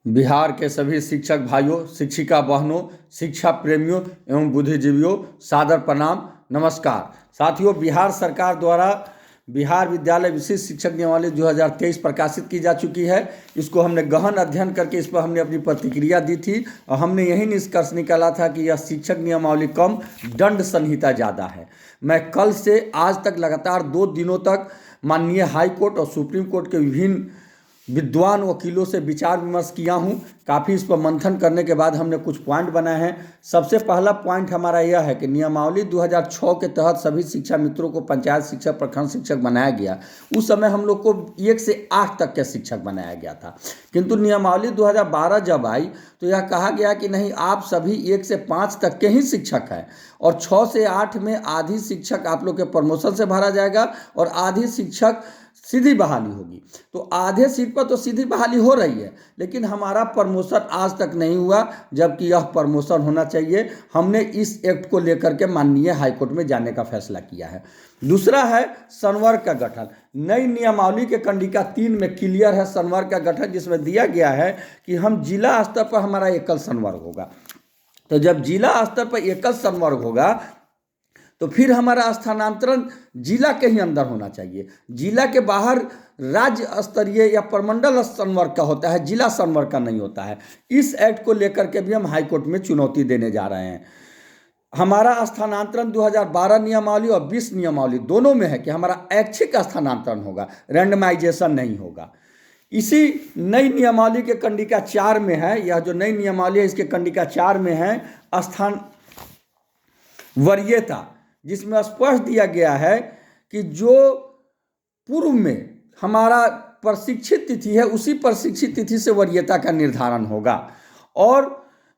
बिहार के सभी शिक्षक भाइयों, शिक्षिका बहनों, शिक्षा प्रेमियों एवं बुद्धिजीवियों, सादर प्रणाम, नमस्कार। साथियों, बिहार सरकार द्वारा बिहार विद्यालय विशिष्ट शिक्षक नियमावली 2023 प्रकाशित की जा चुकी है। इसको हमने गहन अध्ययन करके इस पर हमने अपनी प्रतिक्रिया दी थी और हमने यही निष्कर्ष निकाला था कि यह शिक्षक नियमावली कम, दंड संहिता ज़्यादा है। मैं कल से आज तक लगातार 2 दिनों तक माननीय हाई कोर्ट और सुप्रीम कोर्ट के विभिन्न विद्वान वकीलों से विचार विमर्श किया हूँ। काफ़ी इस पर मंथन करने के बाद हमने कुछ पॉइंट बनाए हैं। सबसे पहला पॉइंट हमारा यह है कि नियमावली 2006 के तहत सभी शिक्षा मित्रों को पंचायत शिक्षक, प्रखंड शिक्षक बनाया गया। उस समय हम लोग को 1 से 8 तक के शिक्षक बनाया गया था, किंतु नियमावली 2012 जब आई तो यह कहा गया कि नहीं, आप सभी 1 से 5 तक के ही शिक्षक हैं और 6 से 8 में आधी शिक्षक आप लोग के प्रमोशन से भरा जाएगा और आधी शिक्षक सीधी बहाली होगी। तो आधे सीट पर तो सीधी बहाली हो रही है, लेकिन हमारा प्रमोशन आज तक नहीं हुआ, जबकि यह प्रमोशन होना चाहिए। हमने इस एक्ट को लेकर के माननीय हाईकोर्ट में जाने का फैसला किया है। दूसरा है संवर्ग का गठन। नई नियमावली के कंडिका 3 में क्लियर है संवर्ग का गठन, जिसमें दिया गया है कि हम जिला स्तर पर हमारा एकल संवर्ग होगा। तो जब जिला स्तर पर एकल संवर्ग होगा तो फिर हमारा स्थानांतरण जिला के ही अंदर होना चाहिए। जिला के बाहर राज्य स्तरीय या प्रमंडल संवर्ग का होता है, जिला संवर्ग का नहीं होता है। इस एक्ट को लेकर के भी हम हाईकोर्ट में चुनौती देने जा रहे हैं। हमारा स्थानांतरण 2012 नियमावली और 20 नियमावली दोनों में है कि हमारा ऐच्छिक स्थानांतरण होगा, रैंडमाइजेशन नहीं होगा। इसी नई नियमावली के कंडिका 4 में है, यह जो नई नियमावली है इसके कंडिका 4 में है स्थान वरीयता, जिसमें स्पष्ट दिया गया है कि जो पूर्व में हमारा प्रशिक्षित तिथि है उसी प्रशिक्षित तिथि से वरीयता का निर्धारण होगा। और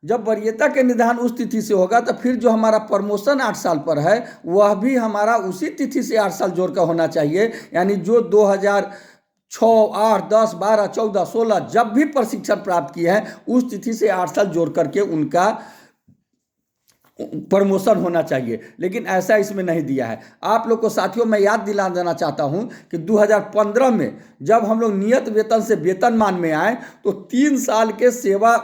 जब वरीयता के निर्धारण उस तिथि से होगा तो फिर जो हमारा प्रमोशन 8 साल पर है वह भी हमारा उसी तिथि से 8 साल जोड़कर होना चाहिए। यानी जो 2006, 8, 10, 12, 14, 16 जब भी प्रशिक्षण प्राप्त किए हैं उस तिथि से 8 साल जोड़ करके उनका प्रमोशन होना चाहिए, लेकिन ऐसा इसमें नहीं दिया है। आप लोग को साथियों मैं याद दिला देना चाहता हूं कि 2015 में जब हम लोग नियत वेतन से वेतनमान में आए तो 3 साल के सेवा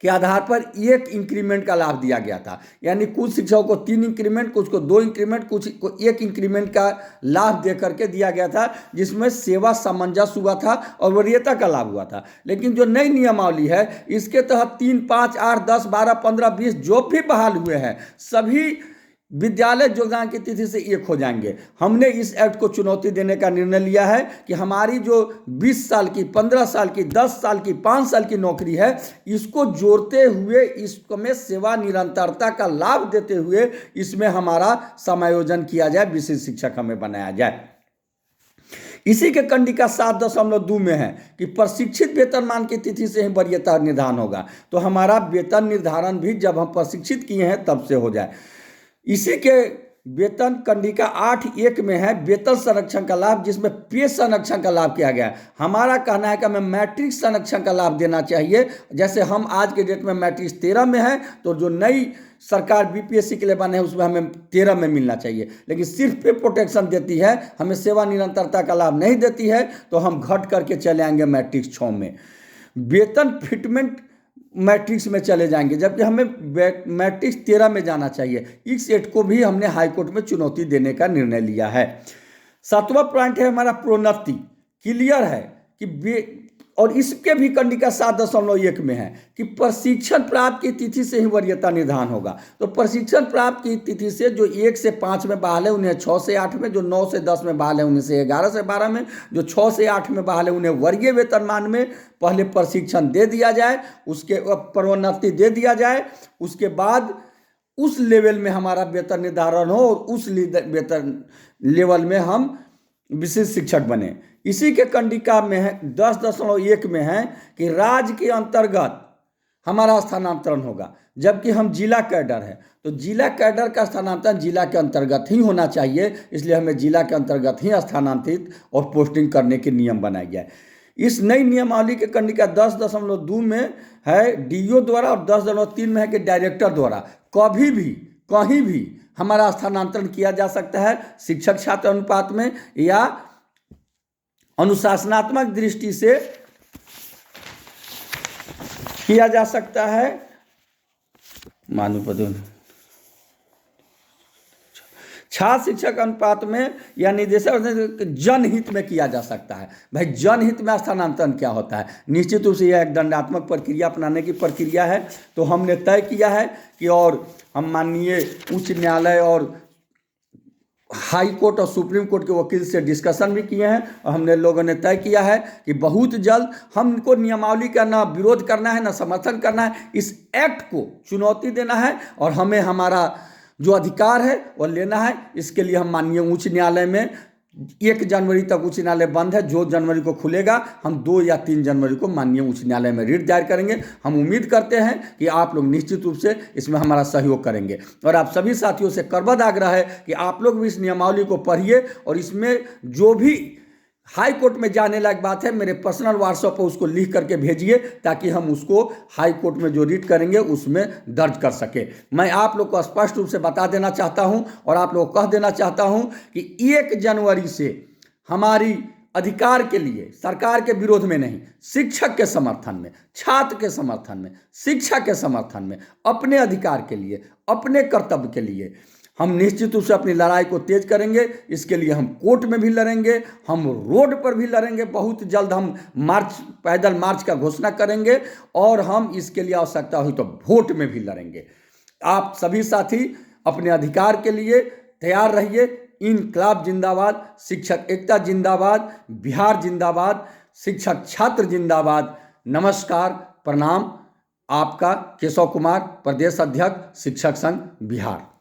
के आधार पर 1 इंक्रीमेंट का लाभ दिया गया था। यानी कुछ शिक्षकों को 3 इंक्रीमेंट, कुछ को 2 इंक्रीमेंट, कुछ को 1 इंक्रीमेंट का लाभ दे करके दिया गया था, जिसमें सेवा सामंजस्य हुआ था और वरीयता का लाभ हुआ था। लेकिन जो नई नियमावली है इसके तहत 3, 5, 8, 10, 12, 15, 20 जो भी बहाल हुए हैं सभी विद्यालय योगदान की तिथि से 1 हो जाएंगे। हमने इस एक्ट को चुनौती देने का निर्णय लिया है कि हमारी जो 20 साल की, 15 साल की, 10 साल की, 5 साल की नौकरी है इसको जोड़ते हुए इसमें सेवा निरंतरता का लाभ देते हुए इसमें हमारा समायोजन किया जाए, विशिष्ट शिक्षक हमें बनाया जाए। इसी के कंडिका 7.2 में है कि प्रशिक्षित वेतनमान की तिथि से ही वरीयता निर्धारण होगा। तो हमारा वेतन निर्धारण भी जब हम प्रशिक्षित किए हैं तब से हो जाए। इसी के वेतन कंडिका 8.1 में है वेतन संरक्षण का लाभ, जिसमें पे संरक्षण का लाभ किया गया है। हमारा कहना है कि हमें मैट्रिक संरक्षण का लाभ देना चाहिए। जैसे हम आज के डेट में मैट्रिक 13 में है, तो जो नई सरकार बीपीएससी के लिए बने है उसमें हमें 13 में मिलना चाहिए, लेकिन सिर्फ पे प्रोटेक्शन देती है, हमें सेवा निरंतरता का लाभ नहीं देती है, तो हम घट करके चले आएंगे मैट्रिक 6 में। वेतन फिटमेंट मैट्रिक्स में चले जाएंगे, जबकि हमें मैट्रिक्स 13 में जाना चाहिए। इस एक्ट को भी हमने हाईकोर्ट में चुनौती देने का निर्णय लिया है। 7वां पॉइंट है हमारा प्रोन्नति। क्लियर है कि और इसके भी कंडिका 7.1 में है कि प्रशिक्षण प्राप्त की तिथि से ही वरीयता निर्धारण होगा। तो प्रशिक्षण प्राप्त की तिथि से जो 1 से 5 में बहाल है उन्हें 6 से 8 में, जो 9 से 10 में बहाल है उन्हें से 11 से 12 में, जो 6 से 8 में बहाल है उन्हें वर्गीय वेतनमान में पहले प्रशिक्षण दे दिया जाए, उसके प्रोन्नति दे दिया जाए, उसके बाद उस लेवल में हमारा वेतन निर्धारण हो और उस वेतन लेवल में हम विशिष्ट शिक्षक बने। इसी के कंडिका में है 10.1 में है कि राज्य के अंतर्गत हमारा स्थानांतरण होगा, जबकि हम जिला कैडर है। तो जिला कैडर का स्थानांतरण जिला के अंतर्गत ही होना चाहिए, इसलिए हमें जिला के अंतर्गत ही स्थानांतरित और पोस्टिंग करने के नियम बनाए गए। इस नई नियमावली के कंडिका 10.2 में है डीओ द्वारा और 10.3 में है कि डायरेक्टर द्वारा कभी भी कहीं भी हमारा स्थानांतरण किया जा सकता है, शिक्षक छात्र अनुपात में या अनुशासनात्मक दृष्टि से किया जा सकता है मानुपद छात्र शिक्षक अनुपात में या निर्देशक जनहित में किया जा सकता है। भाई जनहित में स्थानांतरण क्या होता है? निश्चित रूप से यह एक दंडात्मक प्रक्रिया अपनाने की प्रक्रिया है। तो हमने तय किया है कि और हम माननीय उच्च न्यायालय और हाई कोर्ट और सुप्रीम कोर्ट के वकील से डिस्कशन भी किए हैं और हमने लोगों ने तय किया है कि बहुत जल्द हमको नियमावली का ना विरोध करना है ना समर्थन करना है, इस एक्ट को चुनौती देना है और हमें हमारा जो अधिकार है वो लेना है। इसके लिए हम माननीय उच्च न्यायालय में 1 जनवरी तक उच्च न्यायालय बंद है, जो जनवरी को खुलेगा हम 2 या 3 जनवरी को माननीय उच्च न्यायालय में रिट दायर करेंगे। हम उम्मीद करते हैं कि आप लोग निश्चित रूप से इसमें हमारा सहयोग करेंगे और आप सभी साथियों से करबद्ध आग्रह है कि आप लोग भी इस नियमावली को पढ़िए और इसमें जो भी हाई कोर्ट में जाने लायक बात है मेरे पर्सनल व्हाट्सएप पर उसको लिख करके भेजिए ताकि हम उसको हाई कोर्ट में जो रीट करेंगे उसमें दर्ज कर सके। मैं आप लोग को स्पष्ट रूप से बता देना चाहता हूं और आप लोग को कह देना चाहता हूं कि 1 जनवरी से हमारी अधिकार के लिए सरकार के विरोध में नहीं, शिक्षक के समर्थन में, छात्र के समर्थन में, शिक्षा के समर्थन में, अपने अधिकार के लिए, अपने कर्तव्य के लिए हम निश्चित रूप से अपनी लड़ाई को तेज करेंगे। इसके लिए हम कोर्ट में भी लड़ेंगे, हम रोड पर भी लड़ेंगे। बहुत जल्द हम पैदल मार्च का घोषणा करेंगे और हम इसके लिए आवश्यकता हुई तो वोट में भी लड़ेंगे। आप सभी साथी अपने अधिकार के लिए तैयार रहिए। इनकलाब जिंदाबाद, शिक्षक एकता जिंदाबाद, बिहार जिंदाबाद, शिक्षक छात्र जिंदाबाद। नमस्कार, प्रणाम। आपका केशव कुमार, प्रदेश अध्यक्ष शिक्षक संघ बिहार।